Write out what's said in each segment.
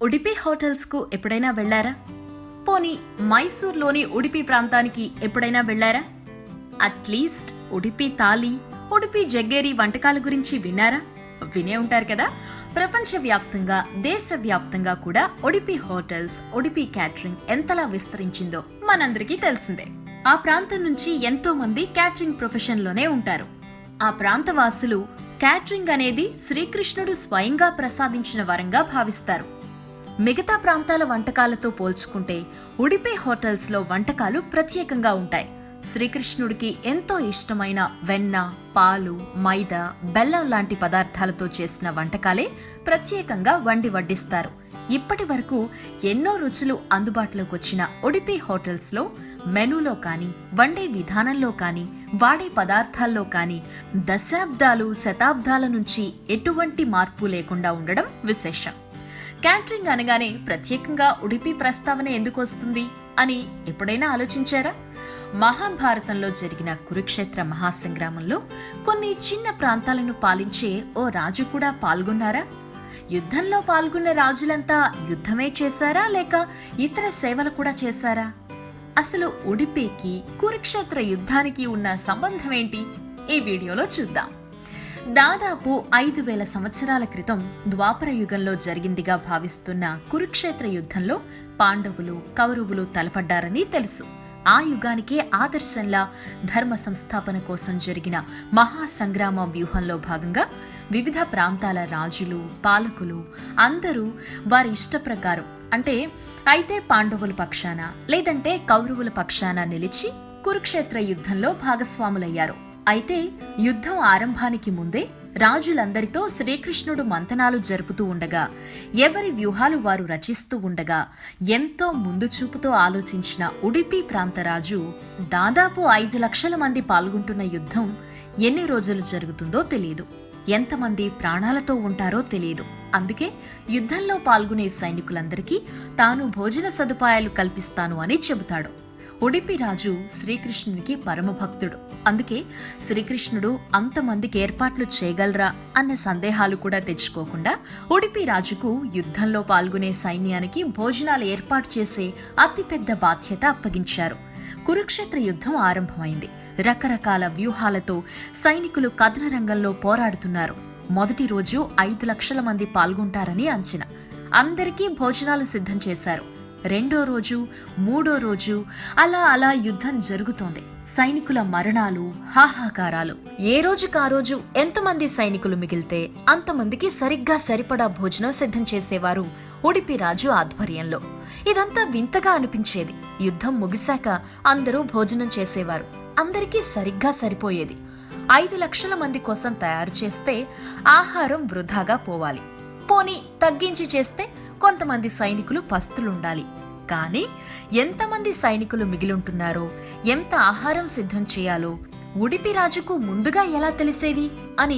ఉడిపి హోటల్స్కు ఎప్పుడైనా వెళ్లారా? పోనీ మైసూర్లోని ఉడిపి ప్రాంతానికి ఎప్పుడైనా వెళ్లారా? అట్లీస్ట్ ఉడిపి తాలి, ఉడిపి జగ్గేరి వంటకాల గురించి విన్నారా? వినే ఉంటారు కదా. ప్రపంచవ్యాప్తంగా, దేశవ్యాప్తంగా కూడా ఉడిపి హోటల్స్, ఉడిపి క్యాటరింగ్ ఎంతలా విస్తరించిందో మనందరికీ తెలిసిందే. ఆ ప్రాంతం నుంచి ఎంతో మంది క్యాటరింగ్ ప్రొఫెషన్లోనే ఉంటారు. ఆ ప్రాంతవాసులు క్యాటరింగ్ అనేది శ్రీకృష్ణుడు స్వయంగా ప్రసాదించిన వరంగా భావిస్తారు. మిగతా ప్రాంతాల వంటకాలతో పోల్చుకుంటే ఉడిపి హోటల్స్లో వంటకాలు ప్రత్యేకంగా ఉంటాయి. శ్రీకృష్ణుడికి ఎంతో ఇష్టమైన వెన్న, పాలు, మైదా, బెల్లం లాంటి పదార్థాలతో చేసిన వంటకాలే ప్రత్యేకంగా వండి వడ్డిస్తారు. ఇప్పటి వరకు ఎన్నో రుచులు అందుబాటులోకి వచ్చిన ఉడిపి హోటల్స్లో మెనూలో కానీ, వండే విధానంలో కానీ, వాడే పదార్థాల్లో కానీ దశాబ్దాలు, శతాబ్దాల నుంచి ఎటువంటి మార్పు లేకుండా ఉండడం విశేషం. క్యాటరింగ్ అనగానే ప్రత్యేకంగా ఉడిపి ప్రస్తావన ఎందుకు వస్తుంది అని ఎప్పుడైనా ఆలోచించారా? మహాభారతంలో జరిగిన కురుక్షేత్ర మహాసంగ్రామంలో కొన్ని చిన్న ప్రాంతాలను పాలించే ఓ రాజు కూడా పాల్గొన్నారా? యుద్ధంలో పాల్గొన్న రాజులంతా యుద్ధమే చేశారా, లేక ఇతర సేవలు కూడా చేశారా? అసలు ఉడిపికి కురుక్షేత్ర యుద్ధానికి ఉన్న సంబంధం ఏంటి? ఈ వీడియోలో చూద్దాం. దాదాపు 5000 సంవత్సరాల క్రితం ద్వాపర యుగంలో జరిగిందిగా భావిస్తున్న కురుక్షేత్ర యుద్ధంలో పాండవులు, కౌరవులు తలపడ్డారని తెలుసు. ఆ యుగానికే ఆదర్శంలా ధర్మ సంస్థాపన కోసం జరిగిన మహాసంగ్రామ వ్యూహంలో భాగంగా వివిధ ప్రాంతాల రాజులు, పాలకులు అందరూ వారి ఇష్ట ప్రకారం అయితే పాండవుల పక్షాన లేదంటే కౌరవుల పక్షాన నిలిచి కురుక్షేత్ర యుద్ధంలో భాగస్వాములయ్యారు. అయితే యుద్ధం ఆరంభానికి ముందే రాజులందరితో శ్రీకృష్ణుడు మంతనాలు జరుపుతూ ఉండగా, ఎవరి వ్యూహాలు వారు రచిస్తూ ఉండగా ఎంతో ముందు చూపుతో ఆలోచించిన ఉడిపి ప్రాంతరాజు దాదాపు 5 లక్షల మంది పాల్గొంటున్న యుద్ధం ఎన్ని రోజులు జరుగుతుందో తెలియదు, ఎంతమంది ప్రాణాలతో ఉంటారో తెలియదు. అందుకే యుద్ధంలో పాల్గొనే సైనికులందరికీ తాను భోజన సదుపాయాలు కల్పిస్తాను అని చెబుతాడు. ఉడిపి రాజు శ్రీకృష్ణునికి పరమభక్తుడు. అందుకే శ్రీకృష్ణుడు అంతమందికి ఏర్పాట్లు చేయగలరా అన్న సందేహాలు కూడా తెచ్చుకోకుండా ఉడిపి రాజుకు యుద్ధంలో పాల్గొనే సైన్యానికి భోజనాలు ఏర్పాటు చేసే అతిపెద్ద బాధ్యత అప్పగించారు. కురుక్షేత్ర యుద్ధం ఆరంభమైంది. రకరకాల వ్యూహాలతో సైనికులు కథన రంగంలో పోరాడుతున్నారు. మొదటి రోజు 5 లక్షల మంది పాల్గొంటారని అంచనా. అందరికీ భోజనాలు సిద్ధం చేశారు. రెండో రోజు, మూడో రోజు అలా యుద్ధం జరుగుతోంది. సైనికుల మరణాలు, హాహాకారాలు. ఏ రోజుకా రోజు ఎంతమంది సైనికులు మిగిలితే అంతమందికి సరిగ్గా సరిపడా భోజనం సిద్ధం చేసేవారు ఉడిపి రాజు ఆధ్వర్యంలో. ఇదంతా వింతగా అనిపించేది. యుద్ధం ముగిశాక అందరూ భోజనం చేసేవారు. అందరికీ సరిగ్గా సరిపోయేది. 5 లక్షల మంది కోసం తయారు చేస్తే ఆహారం వృధాగా పోవాలి. పోనీ తగ్గించి చేస్తే కొంతమంది సైనికులు పస్తులుండాలి. కానీ ఎంతమంది సైనికులు మిగిలుంటున్నారో, ఎంత ఆహారం సిద్ధం చేయాలో ఉడిపి రాజుకు ముందుగా ఎలా తెలిసేవి అని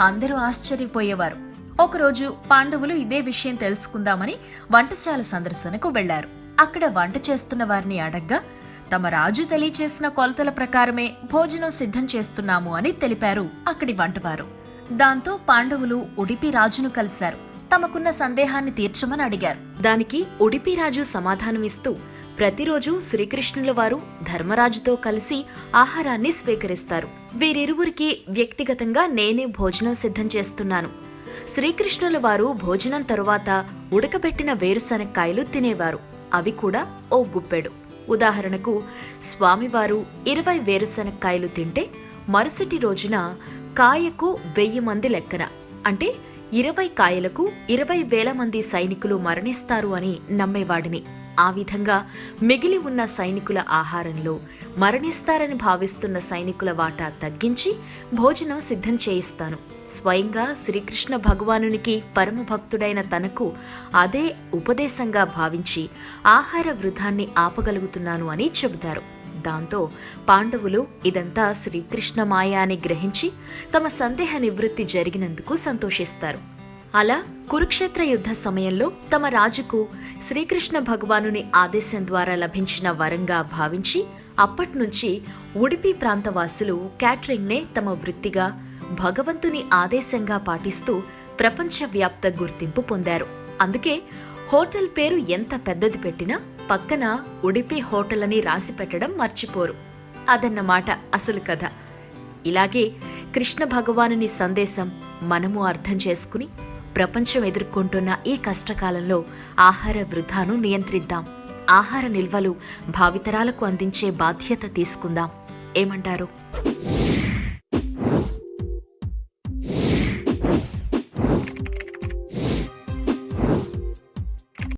అందరూ ఆశ్చర్యపోయేవారు. ఒకరోజు పాండవులు ఇదే విషయం తెలుసుకుందామని వంటశాల సందర్శనకు వెళ్లారు. అక్కడ వంట చేస్తున్న వారిని అడగ్గా తమ రాజు తెలియచేసిన కొలతల ప్రకారమే భోజనం సిద్ధం చేస్తున్నాము అని తెలిపారు అక్కడి వంటవారు. దాంతో పాండవులు ఉడిపి రాజును కలిశారు. తమకున్న సందేహాన్ని తీర్చమని అడిగారు. దానికి ఉడిపి రాజు సమాధానమిస్తూ, ప్రతిరోజు శ్రీకృష్ణుల వారు ధర్మరాజుతో కలిసి ఆహారాన్ని స్వీకరిస్తారు. వీరిరువురికి వ్యక్తిగతంగా నేనే భోజనం సిద్ధం చేస్తున్నాను. శ్రీకృష్ణుల వారు భోజనం తరువాత ఉడకబెట్టిన వేరుశనక్కాయలు తినేవారు. అవి కూడా ఓ గుప్పెడు. ఉదాహరణకు స్వామివారు 20 వేరుశనక్కాయలు తింటే మరుసటి రోజున కాయకు 1000 మంది లెక్కన, అంటే 20 కాయలకు 20,000 మంది సైనికులు మరణిస్తారు అని నమ్మేవాడిని. ఆ విధంగా మిగిలి ఉన్న సైనికుల ఆహారంలో మరణిస్తారని భావిస్తున్న సైనికుల వాటా తగ్గించి భోజనం సిద్ధం చేయిస్తాను. స్వయంగా శ్రీకృష్ణ భగవానునికి పరమభక్తుడైన తనకు అదే ఉపదేశంగా భావించి ఆహార వృధాన్ని ఆపగలుగుతున్నాను అని చెబుతారు. దాంతో పాండవులు ఇదంతా శ్రీకృష్ణ మాయ అని గ్రహించి తమ సందేహ నివృత్తి జరిగినందుకు సంతోషిస్తారు. అలా కురుక్షేత్ర యుద్ధ సమయంలో తమ రాజుకు శ్రీకృష్ణ భగవానుని ఆదేశం ద్వారా లభించిన వరంగా భావించి అప్పట్నుంచి ఉడిపి ప్రాంతవాసులు క్యాటరింగ్నే తమ వృత్తిగా, భగవంతుని ఆదేశంగా పాటిస్తూ ప్రపంచవ్యాప్త గుర్తింపు పొందారు. అందుకే హోటల్ పేరు ఎంత పెద్దది పెట్టినా పక్కన ఉడిపి హోటల్ అని రాసి పెట్టడం మర్చిపోరు. అదన్నమాట అసలు కథ. ఇలాగే కృష్ణ భగవానుని సందేశం మనము అర్థం చేసుకుని ప్రపంచం ఎదుర్కొంటున్న ఈ కష్టకాలంలో ఆహార వృధాను నియంత్రిద్దాం. ఆహార నిల్వలు భావితరాలకు అందించే బాధ్యత తీసుకుందాం. ఏమంటారు?